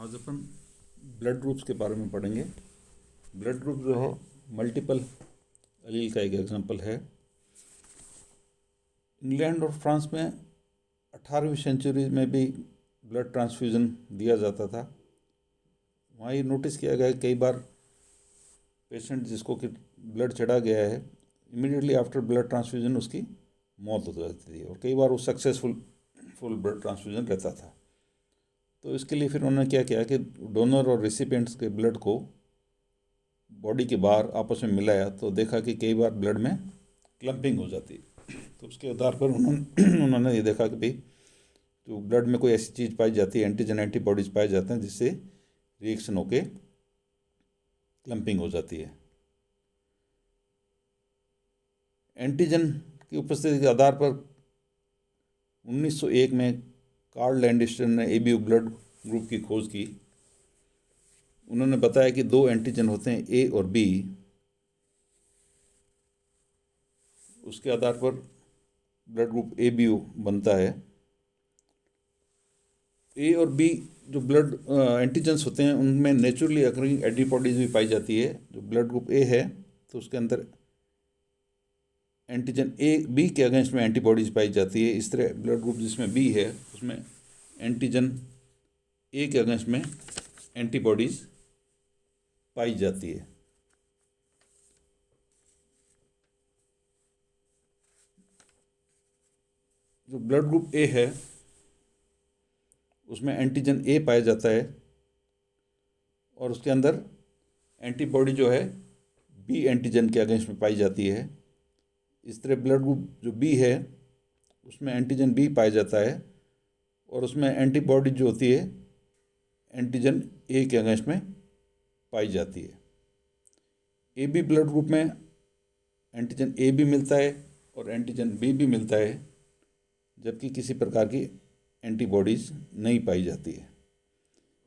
आज अपन blood groups के बारे में पढ़ेंगे। ब्लड ग्रुप जो है मल्टीपल एलील का एक एग्जांपल है। इंग्लैंड और फ्रांस में 18वीं सेंचुरी में भी ब्लड ट्रांसफ्यूज़न दिया जाता था। वहाँ ये नोटिस किया गया कई बार पेशेंट जिसको कि ब्लड चढ़ा गया है, इमीडिएटली आफ्टर ब्लड ट्रांसफ्यूज़न उसकी मौत हो जाती थी और कई बार वो सक्सेसफुल ब्लड ट्रांसफ्यूज़न रहता था। तो इसके लिए फिर उन्होंने क्या किया कि डोनर और रिसिपिएंट्स के ब्लड को बॉडी के बाहर आपस में मिलाया, तो देखा कि कई बार ब्लड में क्लम्पिंग हो जाती है। तो उसके आधार पर उन्होंने ये देखा कि भाई तो ब्लड में कोई ऐसी चीज़ पाई जाती है, एंटीजन एंटीबॉडीज पाए जाते हैं जिससे रिएक्शन होके क्लम्पिंग हो जाती है। एंटीजन की उपस्थिति के आधार पर 1901 में कार्ल लैंडस्टर ने एबीयू ब्लड ग्रुप की खोज की। उन्होंने बताया कि दो एंटीजन होते हैं ए और बी। उसके आधार पर ब्लड ग्रुप एबीयू बनता है। ए और बी जो ब्लड एंटीजन्स होते हैं उनमें नेचुरली अकरिंग एंटीबॉडीज भी पाई जाती है। जो ब्लड ग्रुप ए है तो उसके अंदर एंटीजन ए बी के अगेंस्ट में एंटीबॉडीज पाई जाती है। इस तरह ब्लड ग्रुप जिसमें बी है उसमें एंटीजन ए के अगेंस्ट में एंटीबॉडीज पाई जाती है। जो ब्लड ग्रुप ए है उसमें एंटीजन ए पाया जाता है और उसके अंदर एंटीबॉडी जो है बी एंटीजन के अगेंस्ट में पाई जाती है। इस तरह ब्लड ग्रुप जो बी है उसमें एंटीजन बी पाया जाता है और उसमें एंटीबॉडी जो होती है एंटीजन ए के अगेंस्ट में पाई जाती है। ए बी ब्लड ग्रुप में एंटीजन ए भी मिलता है और एंटीजन बी भी मिलता है, जबकि किसी प्रकार की एंटीबॉडीज़ नहीं पाई जाती है।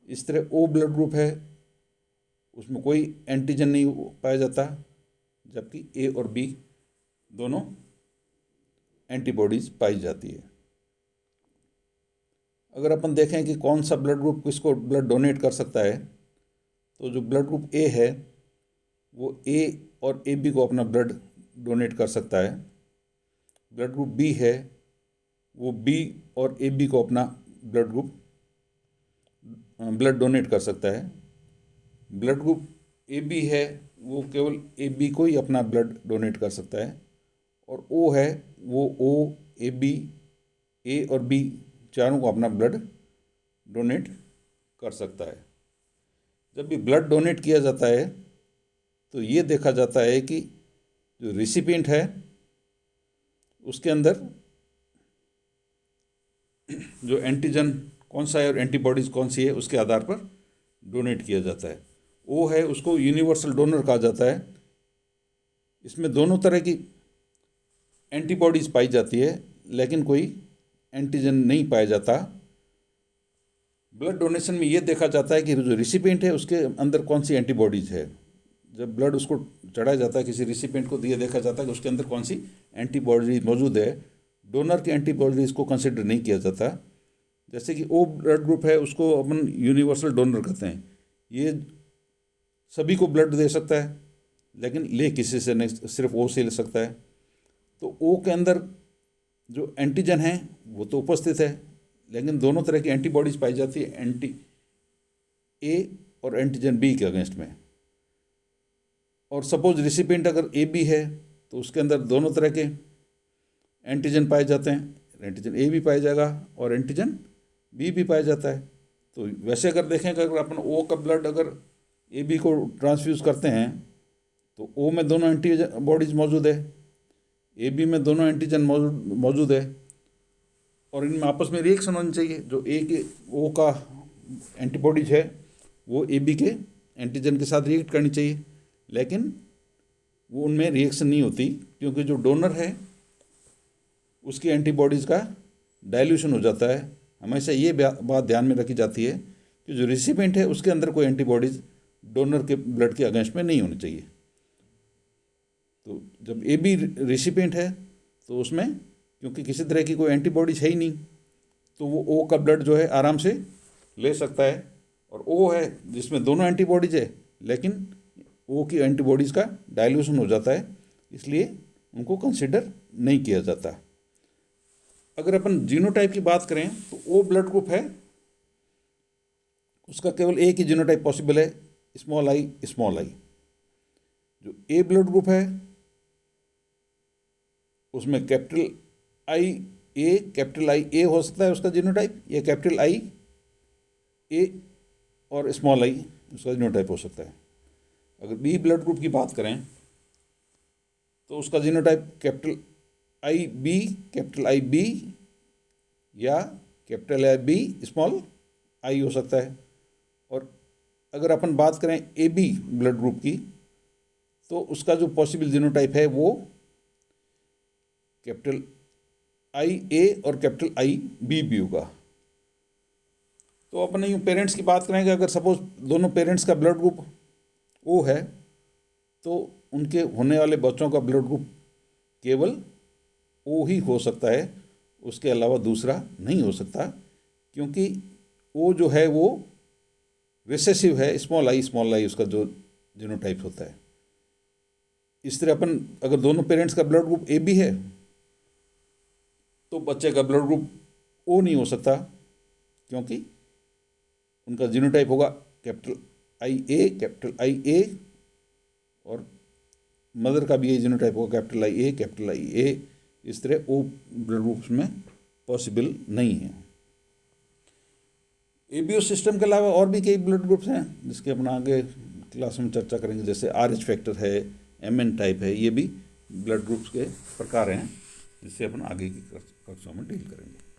इस तरह ओ ब्लड ग्रुप है, उसमें कोई एंटीजन नहीं पाया जाता, जबकि ए और बी दोनों एंटीबॉडीज़ पाई जाती है। अगर अपन देखें कि कौन सा ब्लड ग्रुप किसको ब्लड डोनेट कर सकता है, तो जो ब्लड ग्रुप ए है वो ए और ए बी को अपना ब्लड डोनेट कर सकता है। ब्लड ग्रुप बी है वो बी और ए बी को अपना ब्लड डोनेट कर सकता है। ब्लड ग्रुप ए बी है वो केवल ए बी को ही अपना ब्लड डोनेट कर सकता है। और ओ है वो ओ ए बी ए और बी चारों को अपना ब्लड डोनेट कर सकता है। जब भी ब्लड डोनेट किया जाता है तो ये देखा जाता है कि जो रिसिपिएंट है उसके अंदर जो एंटीजन कौन सा है और एंटीबॉडीज कौन सी है उसके आधार पर डोनेट किया जाता है। ओ है उसको यूनिवर्सल डोनर कहा जाता है। इसमें दोनों तरह की एंटीबॉडीज पाई जाती है लेकिन कोई एंटीजन नहीं पाया जाता। ब्लड डोनेशन में ये देखा जाता है कि जो रिसिपिएंट है उसके अंदर कौन सी एंटीबॉडीज है। जब ब्लड उसको चढ़ाया जाता है किसी रिसिपिएंट को, ये देखा जाता है कि उसके अंदर कौन सी एंटीबॉडी मौजूद है। डोनर की एंटीबॉडीज़ को कंसिडर नहीं किया जाता। जैसे कि ओ ब्लड ग्रुप है उसको अपन यूनिवर्सल डोनर कहते हैं। ये सभी को ब्लड दे सकता है लेकिन ले किसी से नहीं, सिर्फ ओ से ले सकता है। तो ओ के अंदर जो एंटीजन है वो तो उपस्थित है लेकिन दोनों तरह की एंटीबॉडीज़ पाई जाती है, एंटी ए और एंटीजन बी के अगेंस्ट में। और सपोज रिसिपिएंट अगर ए बी है तो उसके अंदर दोनों तरह के एंटीजन पाए जाते हैं, एंटीजन ए भी पाया जाएगा और एंटीजन बी भी पाया जाता है। तो वैसे अगर देखें कि अगर अपन ओ का ब्लड अगर ए बी को ट्रांसफ्यूज़ करते हैं तो ओ में दोनों एंटीबॉडीज मौजूद है, ए बी में दोनों एंटीजन मौजूद है और इनमें आपस में रिएक्शन होनी चाहिए। जो ए के ओ का एंटीबॉडीज है वो ए बी के एंटीजन के साथ रिएक्ट करनी चाहिए, लेकिन वो उनमें रिएक्शन नहीं होती क्योंकि जो डोनर है उसकी एंटीबॉडीज़ का डाइल्यूशन हो जाता है। हमेशा ये बात ध्यान में रखी जाती है कि जो रिसिपिएंट है उसके अंदर कोई एंटीबॉडीज़ डोनर के ब्लड के अगेंस्ट में नहीं होनी चाहिए। तो जब ए बी रिसिपिएंट है तो उसमें क्योंकि किसी तरह की कोई एंटीबॉडीज है ही नहीं तो वो ओ का ब्लड जो है आराम से ले सकता है और ओ है जिसमें दोनों एंटीबॉडीज है, लेकिन ओ की एंटीबॉडीज़ का डाइल्यूशन हो जाता है, इसलिए उनको कंसिडर नहीं किया जाता। अगर अपन जीनोटाइप की बात करें तो ओ ब्लड ग्रुप है, उसका केवल एक ही जीनोटाइप पॉसिबल है, स्मॉल आई स्मॉल आई। जो ए ब्लड ग्रुप है उसमें कैपिटल आई ए हो सकता है उसका जीनोटाइप, या कैपिटल आई ए और स्मॉल आई उसका जीनोटाइप हो सकता है। अगर बी ब्लड ग्रुप की बात करें तो उसका जीनोटाइप कैपिटल आई बी या capital I B small I हो सकता है। और अगर अपन बात करें ए बी ब्लड ग्रुप की तो उसका जो पॉसिबल जीनोटाइप है वो कैपिटल आई ए और कैपिटल आई बी भी होगा। तो अपन यूँ पेरेंट्स की बात करेंगे, अगर सपोज दोनों पेरेंट्स का ब्लड ग्रुप ओ है तो उनके होने वाले बच्चों का ब्लड ग्रुप केवल ओ ही हो सकता है, उसके अलावा दूसरा नहीं हो सकता, क्योंकि ओ जो है वो रिसेसिव है, स्मॉल आई उसका जो जीनोटाइप होता है। इस तरह अपन अगर दोनों पेरेंट्स का ब्लड ग्रुप ए बी है तो बच्चे का ब्लड ग्रुप ओ नहीं हो सकता, क्योंकि उनका जीनोटाइप होगा कैपिटल आई ए और मदर का भी यही जीनोटाइप होगा कैपिटल आई ए। इस तरह ओ ब्लड ग्रुप्स में पॉसिबल नहीं है। एबीओ सिस्टम के अलावा और भी कई ब्लड ग्रुप्स हैं जिसके अपन आगे क्लास में चर्चा करेंगे, जैसे RH फैक्टर है, MN टाइप है, ये भी ब्लड ग्रुप्स के प्रकार हैं जिससे अपन आगे की कक्षाओं में डील करेंगे।